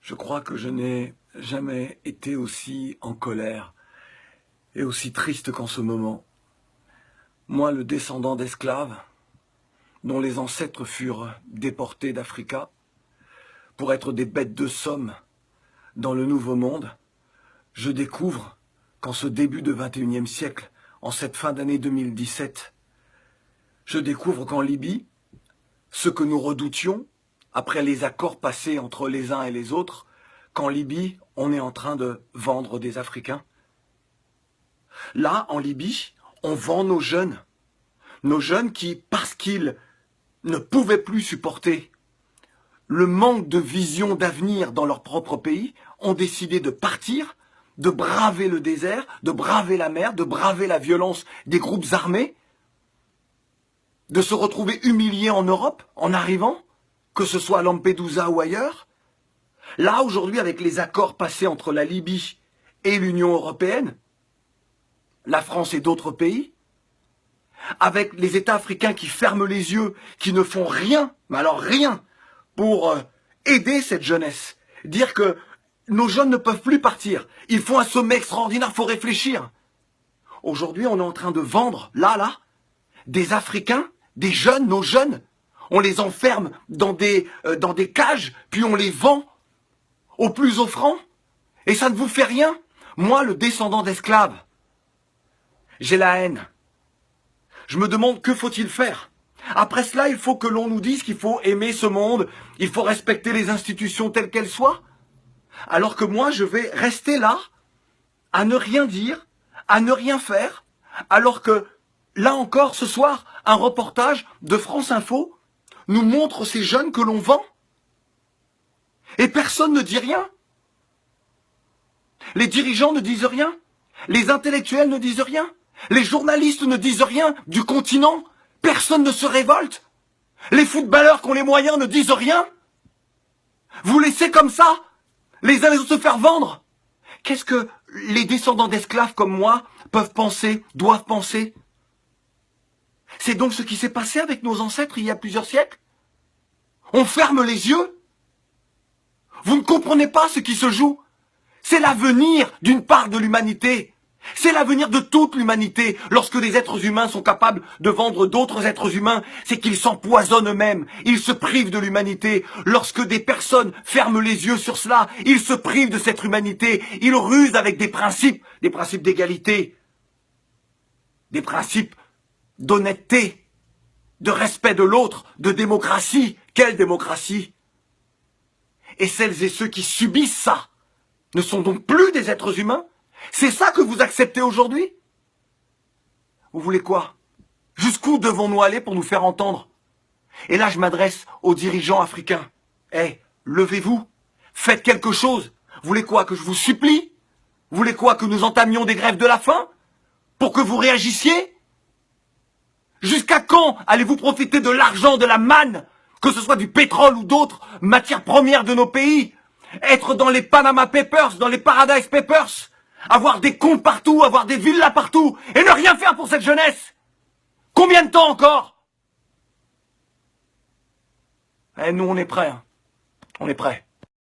Je crois que je n'ai jamais été aussi en colère et aussi triste qu'en ce moment. Moi, le descendant d'esclaves, dont les ancêtres furent déportés d'Africa pour être des bêtes de somme dans le Nouveau Monde, je découvre qu'en ce début de XXIe siècle, en cette fin d'année 2017, je découvre qu'en Libye, ce que nous redoutions, après les accords passés entre les uns et les autres, qu'en Libye, on est en train de vendre des Africains. Là, en Libye, on vend nos jeunes qui, parce qu'ils ne pouvaient plus supporter le manque de vision d'avenir dans leur propre pays, ont décidé de partir, de braver le désert, de braver la mer, de braver la violence des groupes armés, de se retrouver humiliés en Europe en arrivant, que ce soit à Lampedusa ou ailleurs. Là, aujourd'hui, avec les accords passés entre la Libye et l'Union européenne, la France et d'autres pays, avec les États africains qui ferment les yeux, qui ne font rien, mais alors rien, pour aider cette jeunesse. Dire que nos jeunes ne peuvent plus partir. Il faut un sommet extraordinaire, il faut réfléchir. Aujourd'hui, on est en train de vendre, là, des Africains, des jeunes, nos jeunes. On les enferme dans des cages, puis on les vend au plus offrant. Et ça ne vous fait rien. Moi, le descendant d'esclaves, j'ai la haine. Je me demande que faut-il faire. Après cela, il faut que l'on nous dise qu'il faut aimer ce monde, il faut respecter les institutions telles qu'elles soient. Alors que moi, je vais rester là, à ne rien dire, à ne rien faire, alors que, là encore, ce soir, un reportage de France Info nous montre ces jeunes que l'on vend. Et personne ne dit rien. Les dirigeants ne disent rien. Les intellectuels ne disent rien. Les journalistes ne disent rien du continent. Personne ne se révolte. Les footballeurs qui ont les moyens ne disent rien. Vous laissez comme ça les uns les autres se faire vendre. Qu'est-ce que les descendants d'esclaves comme moi peuvent penser, doivent penser? C'est donc ce qui s'est passé avec nos ancêtres il y a plusieurs siècles. On ferme les yeux. Vous ne comprenez pas ce qui se joue. C'est l'avenir d'une part de l'humanité. C'est l'avenir de toute l'humanité. Lorsque des êtres humains sont capables de vendre d'autres êtres humains, c'est qu'ils s'empoisonnent eux-mêmes. Ils se privent de l'humanité. Lorsque des personnes ferment les yeux sur cela, ils se privent de cette humanité. Ils rusent avec des principes d'égalité, des principes d'honnêteté, de respect de l'autre, de démocratie. Quelle démocratie? Et celles et ceux qui subissent ça ne sont donc plus des êtres humains? C'est ça que vous acceptez aujourd'hui? Vous voulez quoi? Jusqu'où devons-nous aller pour nous faire entendre? Et là, je m'adresse aux dirigeants africains. Levez-vous, faites quelque chose. Vous voulez quoi? Que je vous supplie? Vous voulez quoi? Que nous entamions des grèves de la faim? Pour que vous réagissiez? Jusqu'à quand allez-vous profiter de l'argent, de la manne, que ce soit du pétrole ou d'autres matières premières de nos pays? Être dans les Panama Papers, dans les Paradise Papers, avoir des comptes partout, avoir des villas partout, et ne rien faire pour cette jeunesse? Combien de temps encore? Nous, on est prêts. On est prêts.